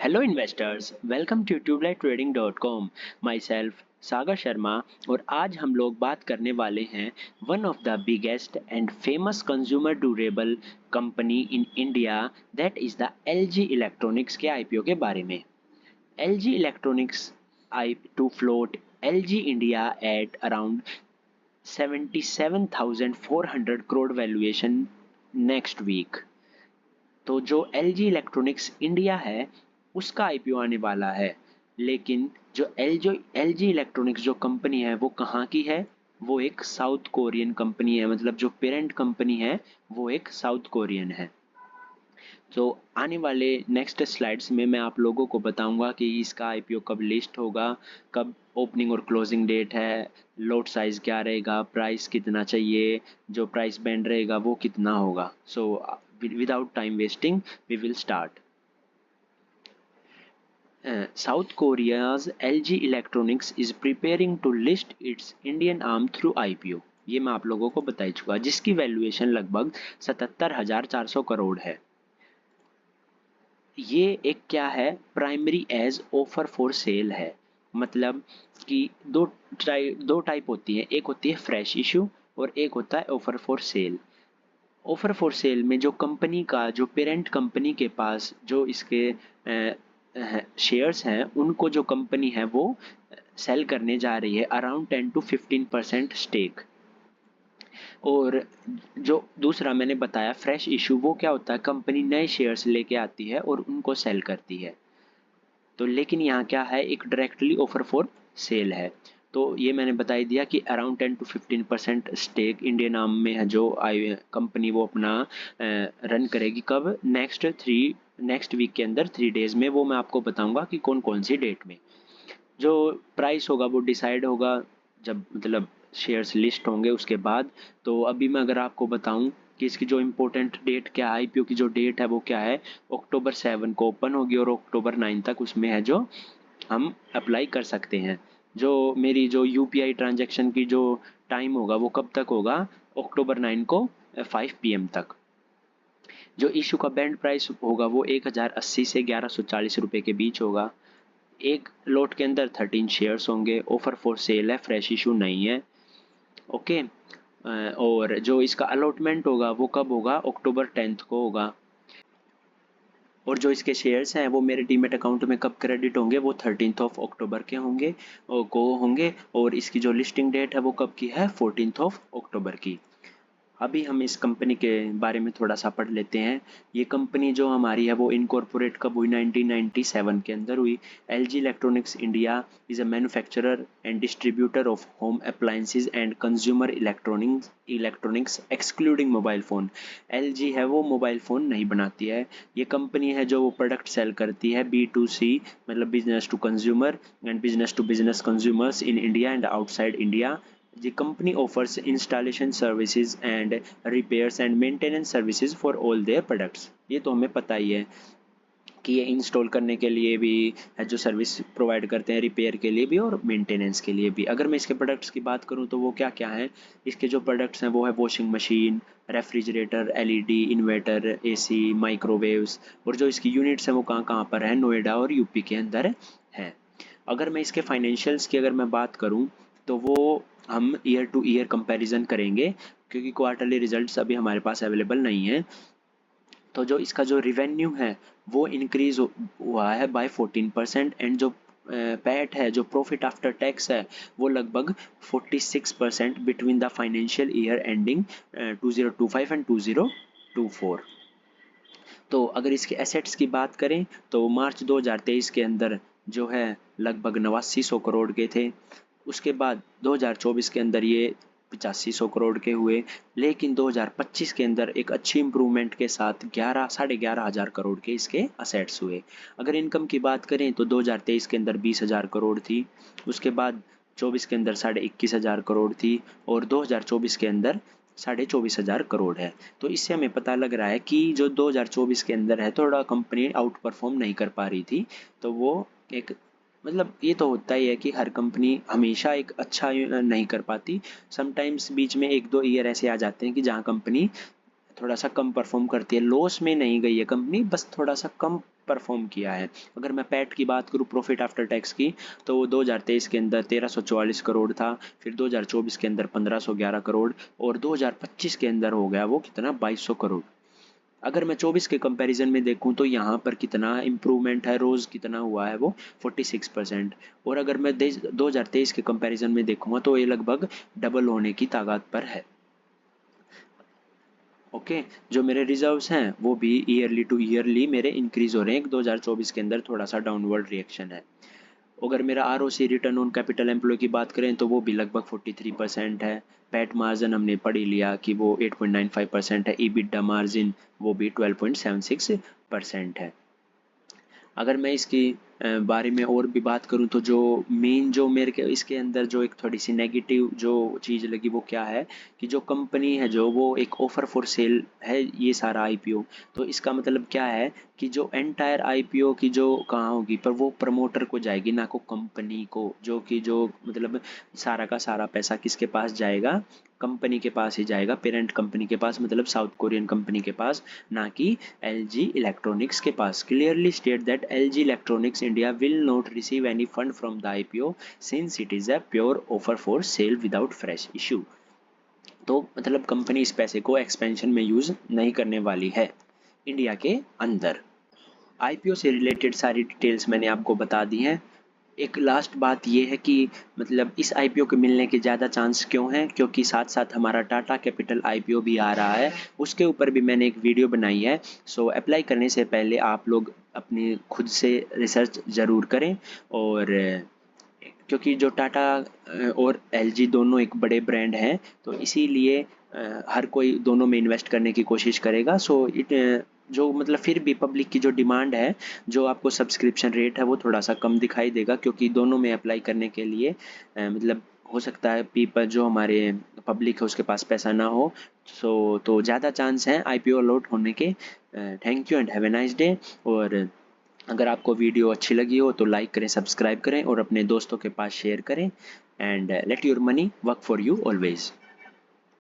Hello investors, welcome to tubelighttrading.com। Myself Sagar Sharma. और आज हम लोग बात करने वाले हैं one of the biggest and famous consumer durable company in India, that is the LG electronics के IPO के बारे में। LG electronics eye to float LG India at around 77,400 crore valuation next week. तो जो LG इलेक्ट्रॉनिक्स इंडिया है उसका IPO आने वाला है, लेकिन जो LG इलेक्ट्रॉनिक्स जो कंपनी है वो कहाँ की है? वो एक साउथ कोरियन कंपनी है, मतलब जो पेरेंट कंपनी है वो एक साउथ कोरियन है। तो आने वाले नेक्स्ट स्लाइड्स में मैं आप लोगों को बताऊंगा कि इसका IPO कब लिस्ट होगा, कब ओपनिंग और क्लोजिंग डेट है, लॉट साइज क्या रहेगा, प्राइस कितना चाहिए, जो प्राइस बैंड रहेगा वो कितना होगा। सो without time wasting, we will start. South Korea's LG Electronics is preparing to list its Indian arm through IPO। ये मैं आप लोगों को बता ही चुका, जिसकी वैल्यूएशन लगभग 77,400 करोड़ है। ये एक क्या है, primary as offer for sale है। मतलब कि दो टाइप होती है, एक होती है फ्रेश इशू और एक होता है offer for cell. Offer for cell में जो कंपनी का, जो पेरेंट कंपनी के पास जो इसके शेयर्स हैं, उनको जो कंपनी है वो सेल करने जा रही है अराउंड 10 to 15% स्टेक। और जो दूसरा मैंने बताया फ्रेश इशू, वो क्या होता है, कंपनी नए शेयर्स लेके आती है और उनको सेल करती है। तो लेकिन यहाँ क्या है, एक डायरेक्टली ऑफर फॉर सेल है। तो ये मैंने बता ही दिया कि around 10 to 15% stake Indian arm में है जो कंपनी वो अपना रन करेगी। कब? नेक्स्ट वीक के अंदर 3 डेज में। वो मैं आपको बताऊंगा कि कौन कौन सी डेट में। जो प्राइस होगा वो डिसाइड होगा जब मतलब शेयर्स लिस्ट होंगे उसके बाद। तो अभी मैं अगर आपको बताऊं कि इसकी जो इम्पोर्टेंट डेट क्या है, IPO की जो डेट है वो क्या है, अक्टूबर 7 को ओपन होगी और अक्टूबर 9 तक उसमें है जो हम अप्लाई कर सकते हैं। जो मेरी जो UPI ट्रांजैक्शन की जो टाइम होगा वो कब तक होगा, अक्टूबर 9 को 5 PM तक। जो इशू का बैंड प्राइस होगा वो 1080 से 1140 रुपये के बीच होगा। एक लॉट के अंदर 13 शेयर्स होंगे। ऑफर फॉर सेल है, फ्रेश इशू नहीं है। ओके। और जो इसका अलॉटमेंट होगा वो कब होगा, अक्टूबर 10 को होगा। और जो इसके शेयर्स हैं वो मेरे डीमेट अकाउंट में कब क्रेडिट होंगे, वो 13 अक्टूबर के होंगे और इसकी जो लिस्टिंग डेट है वो कब की है, 14 अक्टूबर की। अभी हम इस कंपनी के बारे में थोड़ा सा पढ़ लेते हैं। ये कंपनी जो हमारी है वो इनकॉर्पोरेट कब हुई, 1997 के अंदर हुई। LG electronics India is a manufacturer and distributor of home appliances and consumer electronics excluding mobile phone. LG है वो मोबाइल फ़ोन नहीं बनाती है। ये कंपनी है जो वो प्रोडक्ट सेल करती है B2C, मतलब business to consumer and business to business consumers in India and outside India. The company offers installation services and repairs and maintenance services for all their products। ये तो हमें पता ही है कि ये इंस्टॉल करने के लिए भी है, जो सर्विस प्रोवाइड करते हैं, रिपेयर के लिए भी और मेंटेनेंस के लिए भी। अगर मैं इसके प्रोडक्ट्स की बात करूं तो वो क्या क्या हैं, इसके जो प्रोडक्ट्स हैं वो है washing machine, refrigerator, LED, inverter, AC, microwaves. और जो इसकी यूनिट्स हैं वो कहाँ कहाँ पर है, नोएडा और UP के अंदर है। अगर मैं इसके फाइनेंशियल्स की अगर मैं बात करूं तो वो हम ईयर टू ईयर कंपैरिजन करेंगे, क्योंकि क्वार्टरली रिजल्ट्स अभी हमारे पास अवेलेबल नहीं है। तो जो इसका जो रिवेन्यू है वो इंक्रीज हुआ है बाय 14% एंड जो पैट है, जो प्रॉफिट आफ्टर टैक्स है, वो लगभग 46% between the financial year ending 2025 and 2024। तो अगर इसके एसेट्स की बात करें तो मार्च 2023 के अंदर जो है लगभग 8900 करोड़ के थे। उसके बाद 2024 के अंदर ये 8500 करोड़ के हुए, लेकिन 2025 के अंदर एक अच्छी इंप्रूवमेंट के साथ 11,500 करोड़ के इसके असेट्स हुए। अगर इनकम की बात करें तो 2023 के अंदर 20,000 करोड़ थी, उसके बाद 24 के अंदर 21,500 करोड़ थी और 2024 के अंदर 24,500 करोड़ है। तो इससे हमें पता लग रहा है कि जो 2024 के अंदर है थोड़ा कंपनी आउट परफॉर्म नहीं कर पा रही थी। तो वो एक मतलब ये तो होता ही है कि हर कंपनी हमेशा एक अच्छा नहीं कर पाती। समटाइम्स बीच में 1-2 ईयर ऐसे आ जाते हैं कि जहाँ कंपनी थोड़ा सा कम परफॉर्म करती है। लॉस में नहीं गई है कंपनी, बस थोड़ा सा कम परफॉर्म किया है। अगर मैं पैट की बात करूँ, प्रॉफिट आफ्टर टैक्स की, तो वो 2023 के अंदर 1344 करोड़ था, फिर 2024 के अंदर 1511 करोड़, और 2025 के अंदर हो गया वो कितना, 2200 करोड़। अगर मैं 24 के कंपैरिजन में देखूं तो यहाँ पर कितना इम्प्रूवमेंट है, रोज़ कितना हुआ है वो 46%। और अगर मैं 2023 के कंपैरिजन में देखूंगा तो ये लगभग डबल होने की ताकत पर है। ओके, जो मेरे रिजर्व्स हैं वो भी ईयरली टू ईयरली मेरे इंक्रीज हो रहे हैं। 2024 के अंदर थोड़ा सा डाउनवर्ड रिएक्शन है। अगर मेरा ROC, return on capital employ की बात करें तो वो भी लगभग 43% है। पैट मार्जिन हमने पढ़ ही लिया कि वो 8.95% है। EBITDA मार्जिन वो भी 12.76% है। अगर मैं इसकी बारे में और भी बात करूं तो जो मेन, जो मेरे के इसके अंदर जो एक थोड़ी सी नेगेटिव जो चीज़ लगी वो क्या है कि जो कंपनी है जो वो एक ऑफ़र फॉर सेल है ये सारा IPO। तो इसका मतलब क्या है कि जो एंटायर IPO की जो कहाँ होगी, पर वो प्रमोटर को जाएगी, ना को कंपनी को, जो कि जो मतलब सारा का सारा पैसा किसके पास जाएगा, कंपनी के पास ही जाएगा, पेरेंट कंपनी के पास, मतलब साउथ कोरियन कंपनी के पास, ना कि LG इलेक्ट्रॉनिक्स के पास। Clearly state that LG electronics India will not receive any fund from the IPO since it is a pure offer for sale without fresh issue. तो मतलब company इस पैसे को एक्सपेंशन में यूज़ नहीं करने वाली है इंडिया के अंदर। IPO से रिलेटेड सारी डिटेल्स मैंने आपको बता दी हैं। एक लास्ट बात ये है कि मतलब इस IPO के मिलने के ज़्यादा चांस क्यों हैं, क्योंकि साथ साथ हमारा टाटा कैपिटल IPO भी आ रहा है, उसके ऊपर भी मैंने एक वीडियो बनाई है। सो अप्लाई करने से पहले आप लोग अपनी खुद से रिसर्च ज़रूर करें। और क्योंकि जो टाटा और LG दोनों एक बड़े ब्रांड हैं, तो इसीलिए हर कोई दोनों में इन्वेस्ट करने की कोशिश करेगा। सो इट जो मतलब फिर भी पब्लिक की जो डिमांड है, जो आपको सब्सक्रिप्शन रेट है वो थोड़ा सा कम दिखाई देगा, क्योंकि दोनों में अप्लाई करने के लिए मतलब हो सकता है पीपल जो हमारे पब्लिक है उसके पास पैसा ना हो। सो तो ज़्यादा चांस हैं IPO अलॉट होने के। Thank you and have a nice day. और अगर आपको वीडियो अच्छी लगी हो तो लाइक करें, सब्सक्राइब करें और अपने दोस्तों के पास शेयर करें। And let your money work for you always.